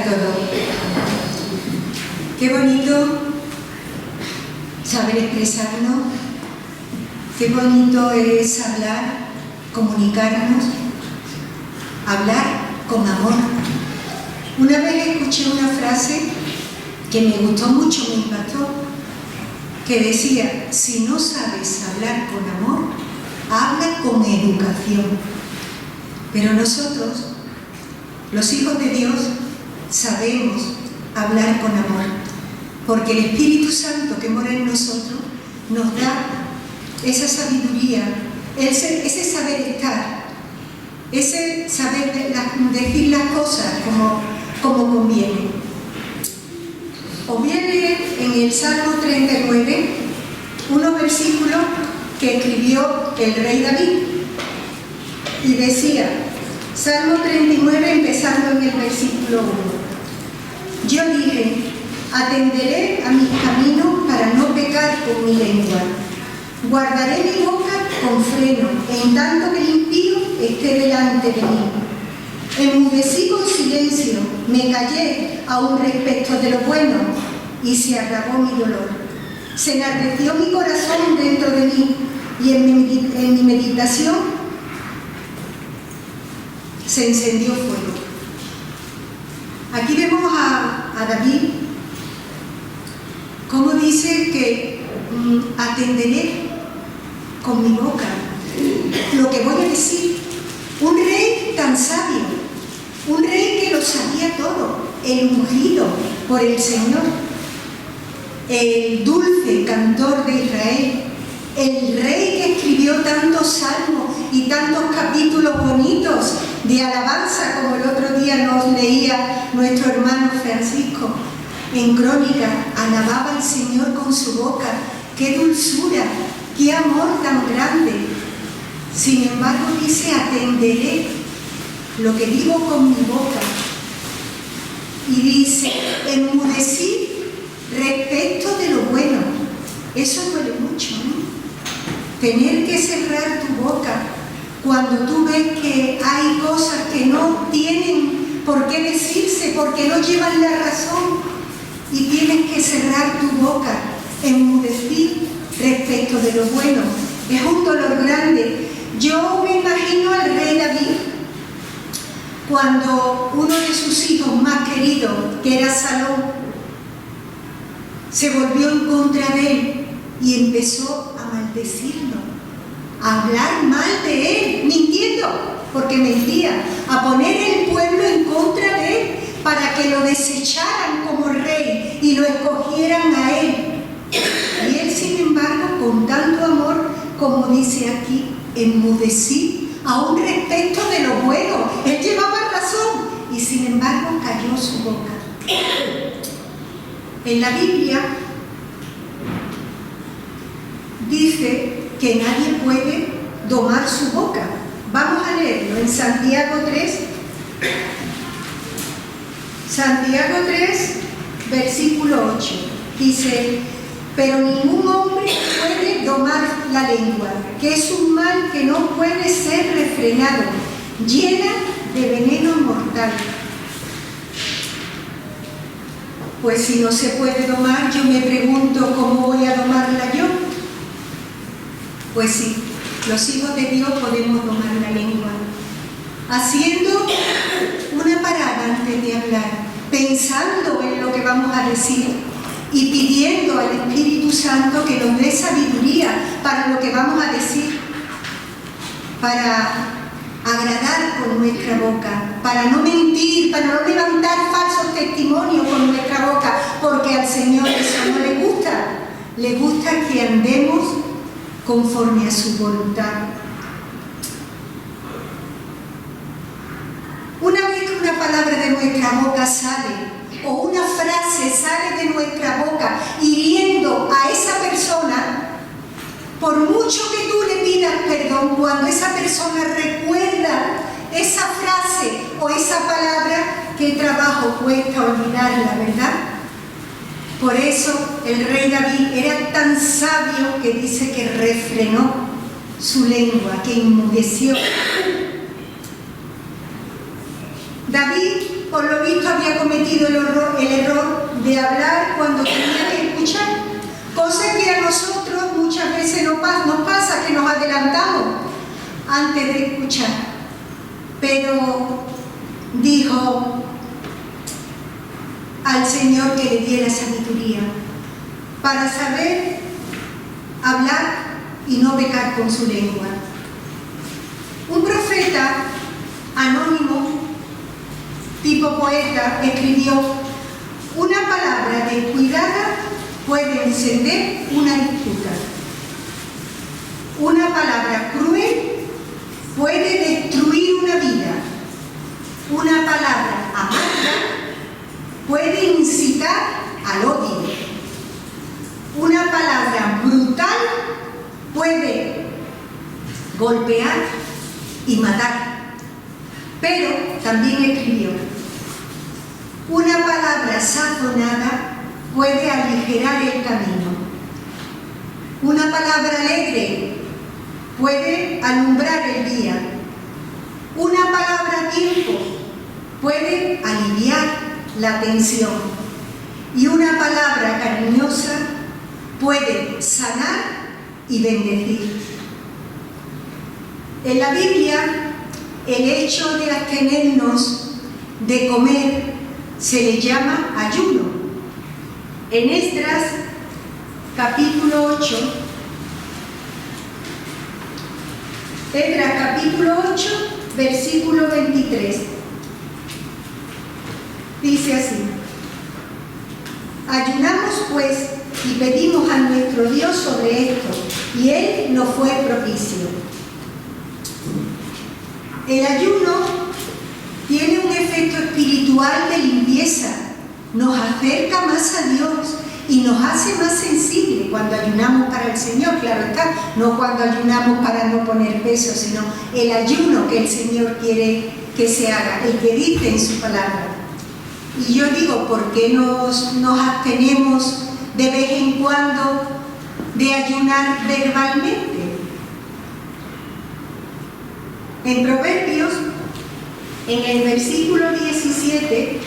todos. Qué bonito saber expresarnos, qué bonito es hablar, comunicarnos, hablar con amor. Una vez escuché una frase que me gustó mucho, me impactó, que decía: si no sabes hablar con amor, habla con educación. Pero nosotros, los hijos de Dios, sabemos hablar con amor, porque el Espíritu Santo que mora en nosotros nos da esa sabiduría, ese saber estar, ese saber decir las cosas como conviene. Os voy a leer en el Salmo 39 unos versículos que escribió el rey David, y decía, Salmo 39, empezando en el versículo 1: yo dije, atenderé a mis caminos para no pecar con mi lengua, guardaré mi boca con freno, en tanto que el impío esté delante de mí. Enmudecí con silencio, me callé aún respecto de lo bueno, y se agravó mi dolor. Se enardeció mi corazón dentro de mí, y en mi meditación se encendió fuego. Aquí vemos a David, como dice que atenderé con mi boca lo que voy a decir. Un rey tan sabio, un rey que lo sabía todo, el ungido por el Señor, el dulce cantor de Israel, el rey que escribió tantos salmos y tantos capítulos bonitos de alabanza, como el otro día nos leía nuestro hermano Francisco en Crónica. Alababa al Señor con su boca. ¡Qué dulzura! ¡Qué amor tan grande! Sin embargo, dice, atenderé lo que digo con mi boca. Y dice, enmudecí respecto de lo bueno. Eso duele mucho, ¿no? Tener que cerrar tu boca cuando tú ves que hay cosas que no tienen por qué decirse, porque no llevan la razón, y tienes que cerrar tu boca, enmudecer respecto de lo bueno. Es un dolor grande. Yo me imagino al rey David cuando uno de sus hijos más queridos, que era Salomón, se volvió en contra de él y empezó a maldecirlo, a hablar mal de él, mintiendo, porque mentía, a poner el pueblo en contra de él para que lo desecharan como rey y lo escogieran a él. Y él, sin embargo, con tanto amor, como dice aquí, enmudecí aún respecto de lo bueno. Él llevaba razón y sin embargo cayó su boca. En la Biblia dice que nadie puede domar su boca. Vamos a leerlo en Santiago 3. Santiago 3, versículo 8. Dice, pero ningún hombre puede domar la lengua, que es un mal que no puede ser refrenado, llena de veneno mortal. Pues si no se puede domar, yo me pregunto, ¿cómo voy a domarla yo? Pues sí, los hijos de Dios podemos domar la lengua, haciendo una parada antes de hablar, pensando en lo que vamos a decir y pidiendo al Espíritu Santo que nos dé sabiduría para lo que vamos a decir, para agradar con nuestra boca, para no mentir, para no levantar falsos testimonios con nuestra boca, porque al Señor eso no le gusta. Le gusta que andemos conforme a su voluntad. Una vez que una palabra de nuestra boca sale, o una frase sale de nuestra boca hiriendo a esa persona, por mucho que tú le pidas perdón, cuando esa persona recuerda esa frase o esa palabra, qué trabajo cuesta olvidarla, ¿verdad? Por eso el rey David era tan sabio que dice que refrenó su lengua, que enmudeció. David por lo visto, había cometido el error de hablar cuando tenía que escuchar. Cosa que a nosotros muchas veces nos pasa, que nos adelantamos antes de escuchar. Pero dijo al Señor que le diera sabiduría para saber hablar y no pecar con su lengua. Un profeta anónimo, tipo poeta, escribió: una palabra descuidada puede encender una disputa. Una palabra cruel puede destruir una vida. Una palabra amarga puede incitar al odio. Una palabra brutal puede golpear y matar. Pero también escribió: una palabra sazonada puede aligerar el camino. Una palabra alegre puede alumbrar el día. Una palabra a tiempo puede aliviar la tensión. Y una palabra cariñosa puede sanar y bendecir. En la Biblia, el hecho de abstenernos de comer se le llama ayuno. En Esdras, capítulo 8, Esdras capítulo 8, versículo 23, dice así: ayunamos pues y pedimos a nuestro Dios sobre esto, y Él nos fue propicio. El ayuno tiene un efecto espiritual de limpieza, nos acerca más a Dios y nos hace más sensibles cuando ayunamos para el Señor, claro está, no cuando ayunamos para no poner peso, sino el ayuno que el Señor quiere que se haga, el que dice en su palabra. Y yo digo, ¿por qué nos abstenemos de vez en cuando de ayunar verbalmente? En Proverbios, en el versículo 17,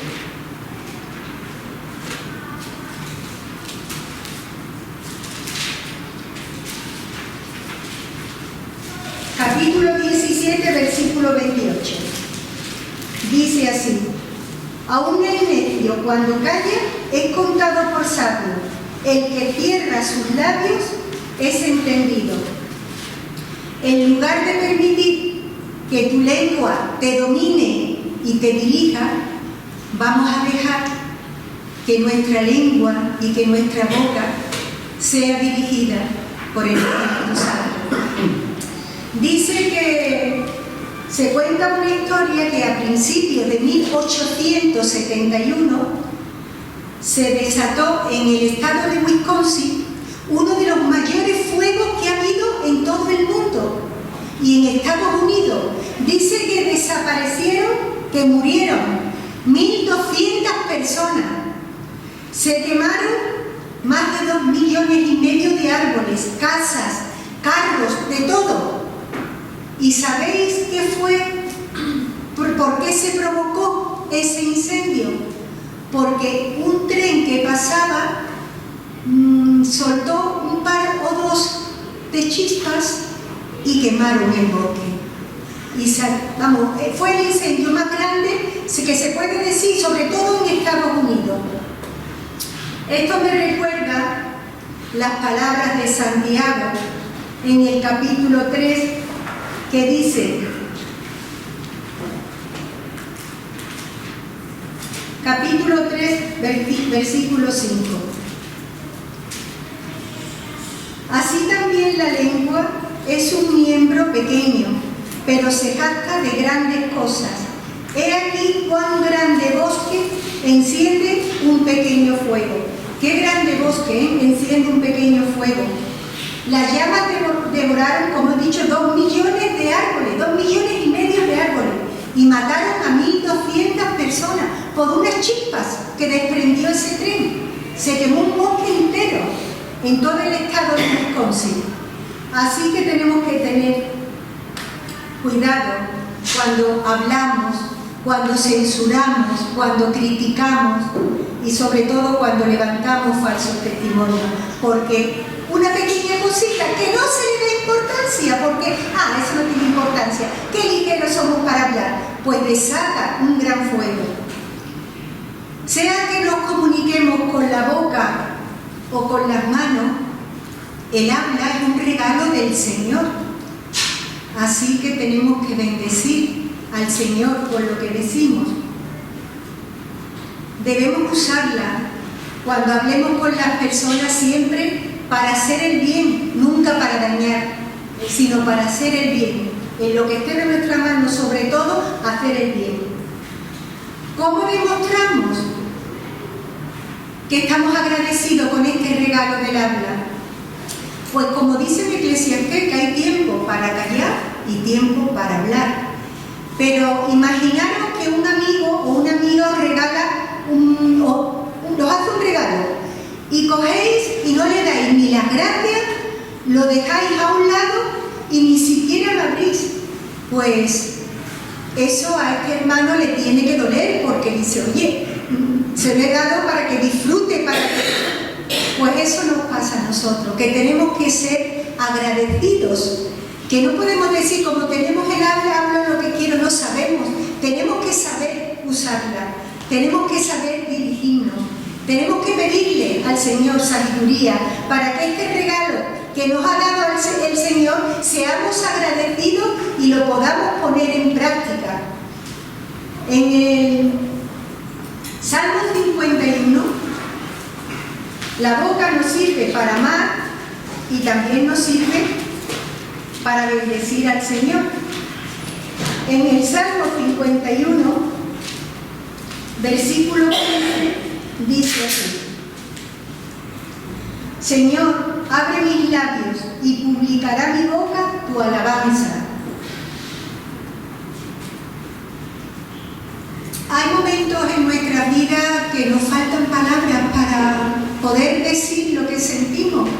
capítulo 17, versículo 28, dice así: aún el necio cuando calla es contado por sabio, el que cierra sus labios es entendido. En lugar de permitir que tu lengua te domine y te dirija, vamos a dejar que nuestra lengua y que nuestra boca sea dirigida por el Espíritu Santo. Dice que se cuenta una historia que a principios de 1871 se desató en el estado de Wisconsin uno de los mayores fuegos que ha habido en todo el mundo. Y en Estados Unidos dice que desaparecieron, que murieron 1.200 personas. Se quemaron más de 2,5 millones de árboles, casas, carros, de todo. ¿Y sabéis qué fue? ¿Por qué se provocó ese incendio? Porque un tren que pasaba soltó un par o dos de chispas y quemaron el bosque. Y fue el incendio más grande que se puede decir, sobre todo en Estados Unidos. Esto me recuerda las palabras de Santiago en el capítulo 3, que dice, capítulo 3, versículo 5: así también la lengua es un miembro pequeño, pero se jacta de grandes cosas. He aquí cuán grande bosque enciende un pequeño fuego. Qué grande bosque, ¿eh? Enciende un pequeño fuego. Las llamas devoraron, como he dicho, 2 millones de árboles, 2,5 millones de árboles, y mataron a 1.200 personas por unas chispas que desprendió ese tren. Se quemó un bosque entero en todo el estado de Wisconsin. Así que tenemos que tener cuidado cuando hablamos, cuando censuramos, cuando criticamos y sobre todo cuando levantamos falsos testimonios, porque una pequeña cosita que no se le da importancia, porque, eso no tiene importancia, qué ligeros somos para hablar, pues desata un gran fuego. Sea que nos comuniquemos con la boca o con las manos, el habla es un regalo del Señor. Así que tenemos que bendecir al Señor por lo que decimos. Debemos usarla cuando hablemos con las personas siempre para hacer el bien, nunca para dañar, sino para hacer el bien. En lo que esté en nuestra mano, sobre todo, hacer el bien. ¿Cómo demostramos que estamos agradecidos con este regalo del habla? Pues como dice en Eclesiastés, que hay tiempo para callar y tiempo para hablar. Pero imaginaros que un amigo o una amiga os regala os hace un regalo y cogéis y no le dais ni las gracias, lo dejáis a un lado y ni siquiera lo abrís. Pues eso a este hermano le tiene que doler, porque dice, oye, se lo he dado para que disfrute, Pues eso nos pasa a nosotros, que tenemos que ser agradecidos, que no podemos decir, como tenemos el habla, hablo lo que quiero, no sabemos. Tenemos que saber usarla, tenemos que saber dirigirnos, tenemos que pedirle al Señor sabiduría para que este regalo que nos ha dado el Señor seamos agradecidos y lo podamos poner en práctica. En el Salmo 51, la boca nos sirve para amar y también nos sirve para bendecir al Señor. En el Salmo 51, versículo 15, dice así: Señor, abre mis labios y publicará mi boca tu alabanza. Hay momentos en nuestra vida que nos faltan palabras para poder decir lo que sentimos,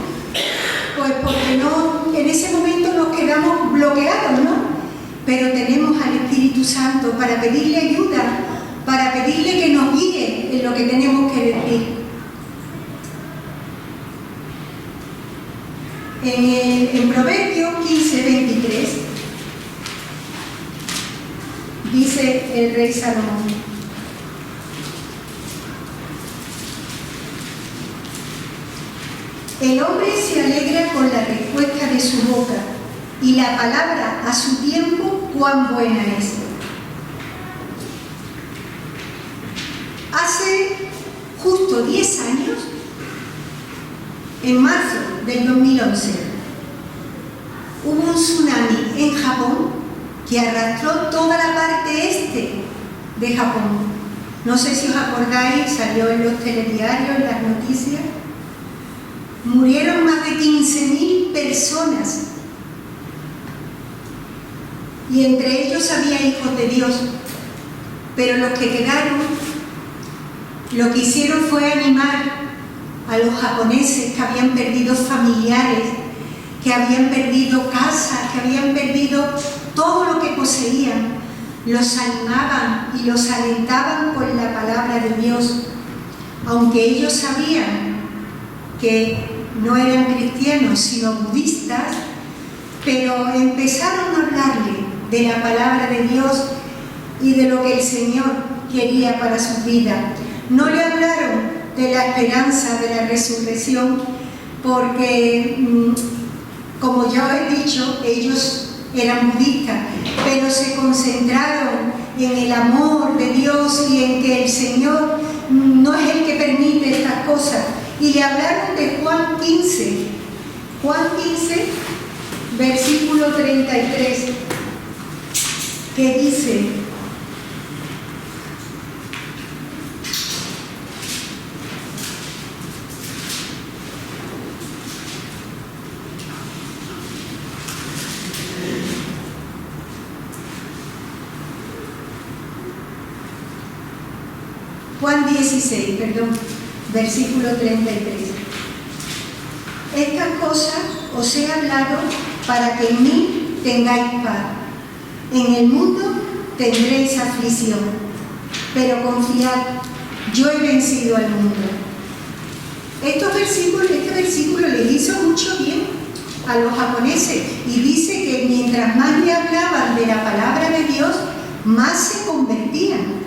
pues porque en ese momento nos quedamos bloqueados, ¿no? Pero tenemos al Espíritu Santo para pedirle ayuda, para pedirle que nos guíe en lo que tenemos que decir. En Proverbios 15:23 dice el rey Salomón: el hombre se alegra con la respuesta de su boca, y la palabra a su tiempo cuán buena es. Hace justo 10 años, en marzo del 2011, hubo un tsunami en Japón que arrastró toda la parte este de Japón. No sé si os acordáis, salió en los telediarios, en las noticias. Murieron más de 15.000 personas. Y entre ellos había hijos de Dios. Pero los que quedaron, lo que hicieron fue animar a los japoneses que habían perdido familiares, que habían perdido casas, que habían perdido todo lo que poseían. Los animaban y los alentaban con la palabra de Dios, aunque ellos sabían que no eran cristianos sino budistas, pero empezaron a hablarle de la palabra de Dios y de lo que el Señor quería para su vida. No le hablaron de la esperanza de la resurrección, porque, como ya he dicho, ellos eran budistas, pero se concentraron en el amor de Dios y en que el Señor no es el que permite estas cosas. Y le hablaron de Juan 15, versículo 33, que dice: Juan 16, perdón, versículo 33. Estas cosas os he hablado para que en mí tengáis paz. En el mundo tendréis aflicción, pero confiad, yo he vencido al mundo. Este versículo les hizo mucho bien a los japoneses y dice que mientras más le hablaban de la palabra de Dios, más se convertían.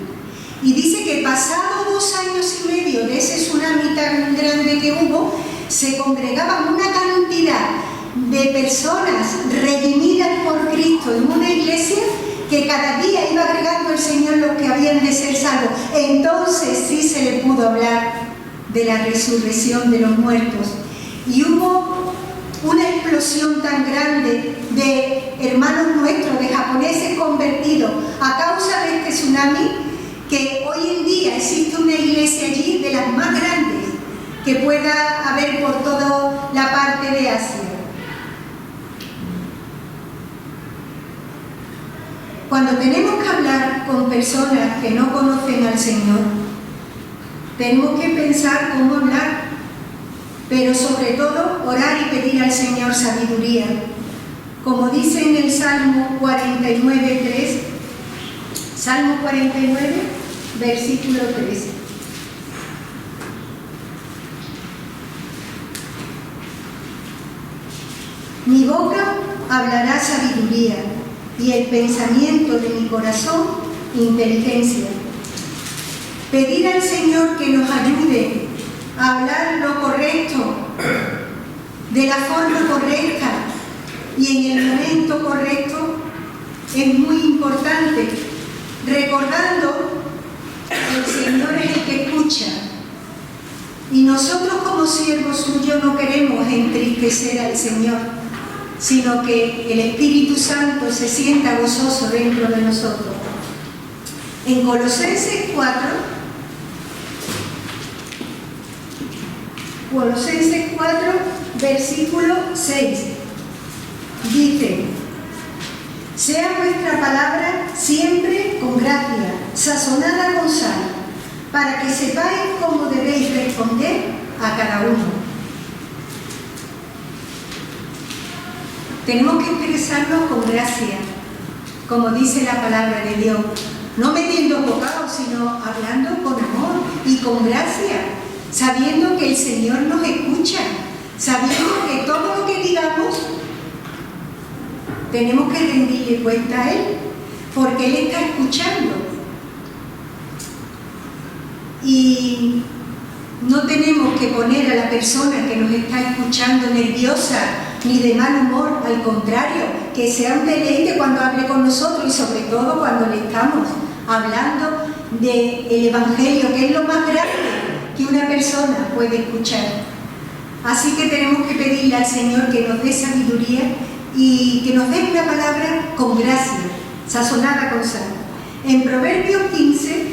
Y dice que pasado 2 años y medio de ese tsunami tan grande que hubo, se congregaban una cantidad de personas redimidas por Cristo en una iglesia que cada día iba agregando el Señor los que habían de ser salvos. Entonces sí se le pudo hablar de la resurrección de los muertos. Y hubo una explosión tan grande de hermanos nuestros, de japoneses convertidos a causa de este tsunami, que hoy en día existe una iglesia allí de las más grandes que pueda haber por toda la parte de Asia. Cuando tenemos que hablar con personas que no conocen al Señor, tenemos que pensar cómo hablar, pero sobre todo orar y pedir al Señor sabiduría. Como dice en el Salmo 49:3, Salmo 49, versículo 3. Mi boca hablará sabiduría y el pensamiento de mi corazón inteligencia. Pedir al Señor que nos ayude a hablar lo correcto, de la forma correcta y en el momento correcto es muy importante, recordando que el Señor es el que escucha y nosotros como siervos suyos no queremos entristecer al Señor, sino que el Espíritu Santo se sienta gozoso dentro de nosotros. En Colosenses 4, versículo 6, dice: sea vuestra palabra siempre con gracia, sazonada con sal, para que sepáis cómo debéis responder a cada uno. Tenemos que expresarnos con gracia, como dice la palabra de Dios, no metiendo bocado, sino hablando con amor y con gracia, sabiendo que el Señor nos escucha, sabiendo que todo lo que digamos tenemos que rendirle cuenta a Él, porque Él está escuchando. Y no tenemos que poner a la persona que nos está escuchando nerviosa ni de mal humor, al contrario, que sea un deleite cuando hable con nosotros y sobre todo cuando le estamos hablando del Evangelio, que es lo más grande que una persona puede escuchar. Así que tenemos que pedirle al Señor que nos dé sabiduría y que nos dé una palabra con gracia, sazonada con sal. En Proverbios 15,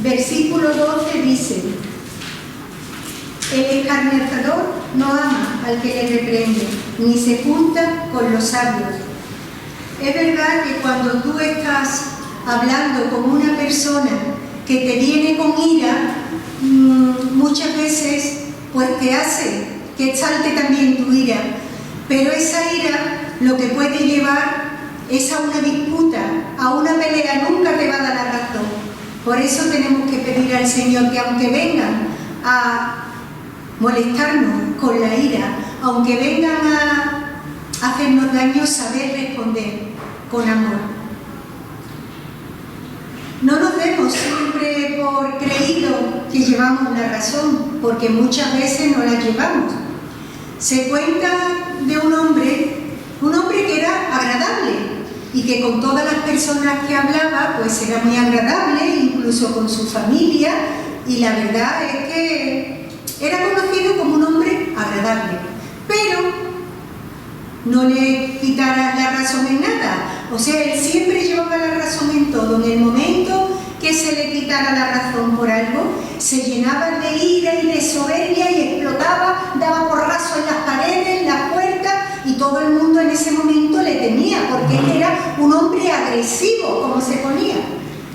versículo 12 dice: el escarnecedor no ama al que le reprende, ni se junta con los sabios. Es verdad que cuando tú estás hablando con una persona que te viene con ira, muchas veces pues te hace que salte también tu ira, pero esa ira lo que puede llevar es a una disputa, a una pelea, nunca te va a dar la razón. Por eso tenemos que pedir al Señor que aunque vengan a molestarnos con la ira, aunque vengan a hacernos daño, saber responder con amor. No nos demos siempre por creído que llevamos la razón, porque muchas veces no la llevamos. Se cuenta de un hombre que era agradable y que con todas las personas que hablaba pues era muy agradable, incluso con su familia, y la verdad es que era conocido como un hombre agradable, pero no le quitara la razón en nada. O sea, él siempre llevaba la razón en todo. En el momento que se le quitara la razón por algo, se llenaba de ira y de soberbia y explotaba, daba porrazos en las paredes, en las puertas, y todo el mundo en ese momento le temía, porque él era un hombre agresivo, como se ponía.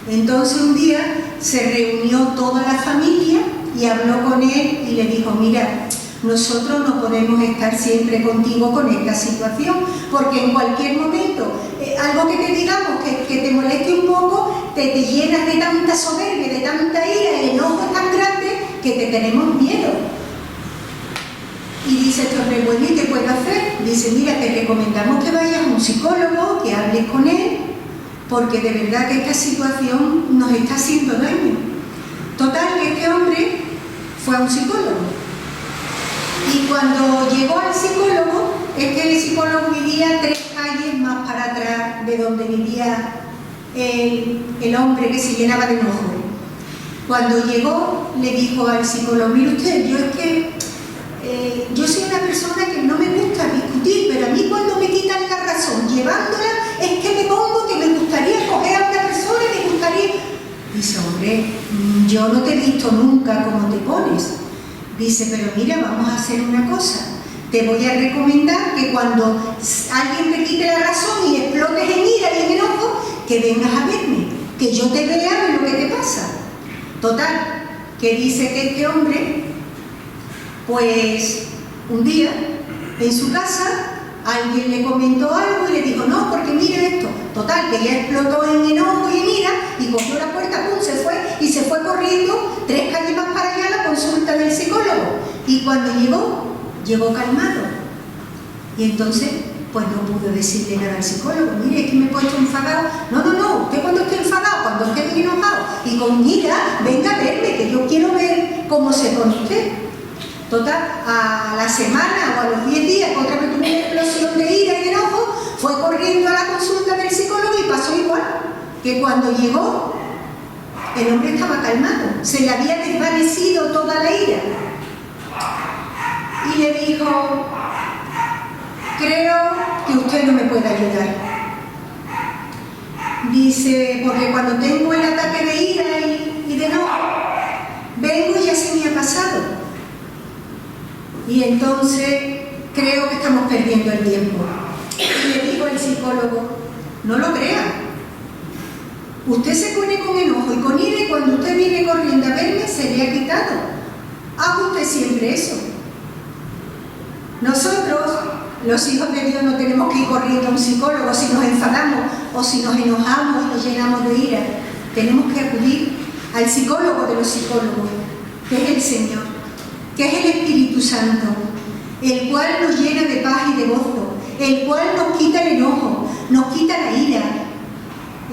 Entonces un día se reunió toda la familia y habló con él y le dijo: mira, nosotros no podemos estar siempre contigo con esta situación, porque en cualquier momento, algo que te digamos que te moleste un poco, te llenas de tanta soberbia, de tanta ira, el enojo es tan grande que te tenemos miedo. Y dice este hombre, bueno, ¿y qué puedo hacer? Dice, mira, te recomendamos que vayas a un psicólogo, que hables con él, porque de verdad que esta situación nos está haciendo daño. Total, que este hombre fue a un psicólogo. Y cuando llegó al psicólogo, es que el psicólogo vivía 3 calles más para atrás de donde vivía el hombre que se llenaba de enojo. Cuando llegó, le dijo al psicólogo, mire usted, yo soy una persona que no me gusta discutir, pero a mí cuando me quitan la razón llevándola, es que me pongo que me gustaría coger a una persona y me gustaría... Dice, hombre, yo no te he visto nunca cómo te pones. Dice, pero mira, vamos a hacer una cosa. Te voy a recomendar que cuando alguien te quite la razón y explotes en ira y en enojo, que vengas a verme, que yo te vea de lo que te pasa. Total, que dice que este hombre, pues un día en su casa alguien le comentó algo y le dijo, no, porque mire esto. Total, que ya explotó en enojo y en ira y cogió la puerta, pum, se fue y se fue corriendo 3 calles más para allá a la consulta del psicólogo. Y cuando llegó calmado. Y entonces, pues no pudo decirle nada al psicólogo. Mire, es que me he puesto enfadado. No, usted cuando esté enfadado, cuando esté bien enojado y con ira, venga a verme, que yo quiero ver cómo se pone usted. Total, a la semana o a los 10 días, otra vez tuvo una explosión de ira y de enojo, fue corriendo a la consulta del psicólogo y pasó igual, que cuando llegó, el hombre estaba calmado, se le había desvanecido toda la ira. Y le dijo, creo que usted no me puede ayudar. Dice, porque cuando tengo el ataque de ira y de enojo, vengo y ya se me ha pasado. Y entonces creo que estamos perdiendo el tiempo. Y le dijo el psicólogo, no lo crea. Usted se pone con enojo y con ira y cuando usted viene corriendo a verme se le ha quitado. Haga usted siempre eso. Nosotros, los hijos de Dios, no tenemos que ir corriendo a un psicólogo si nos enfadamos o si nos enojamos y nos llenamos de ira. Tenemos que acudir al psicólogo de los psicólogos, que es el Señor, que es el Espíritu Santo, el cual nos llena de paz y de gozo, el cual nos quita el enojo, nos quita la ira,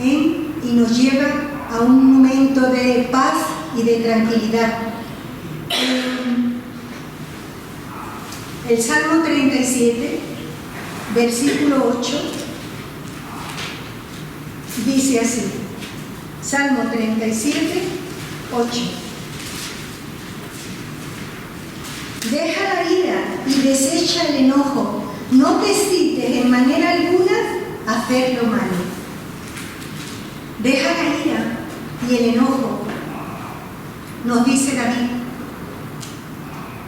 y nos lleva a un momento de paz y de tranquilidad. El Salmo 37, versículo 8, dice así, Salmo 37, 8. Deja la ira y desecha el enojo, no te excites en manera alguna a hacer lo malo. Deja la ira y el enojo, nos dice David.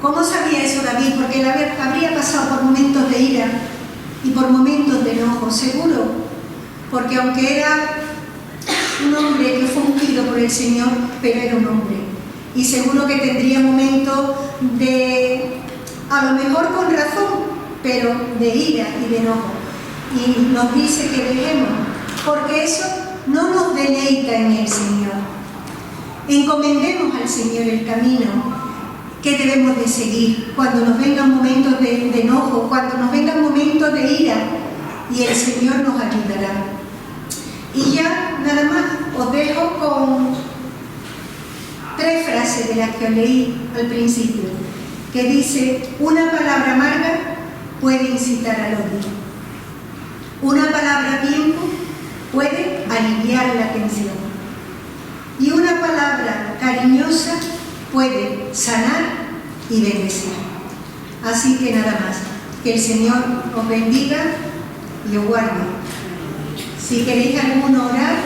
¿Cómo sabía eso David? Porque él habría pasado por momentos de ira y por momentos de enojo, seguro, porque aunque era un hombre que fue ungido por el Señor, pero era un hombre. Y seguro que tendría momentos de, a lo mejor con razón, pero de ira y de enojo. Y nos dice que dejemos, porque eso no nos deleita en el Señor. Encomendemos al Señor el camino que debemos de seguir cuando nos vengan momentos de enojo, cuando nos vengan momentos de ira, y el Señor nos ayudará. Y ya nada más os dejo con 3 frases de las que os leí al principio, que dice, una palabra amarga puede incitar al odio. Una palabra a tiempo puede aliviar la tensión. Y una palabra cariñosa puede sanar y bendecir. Así que nada más, que el Señor os bendiga y os guarde. Si queréis alguno orar,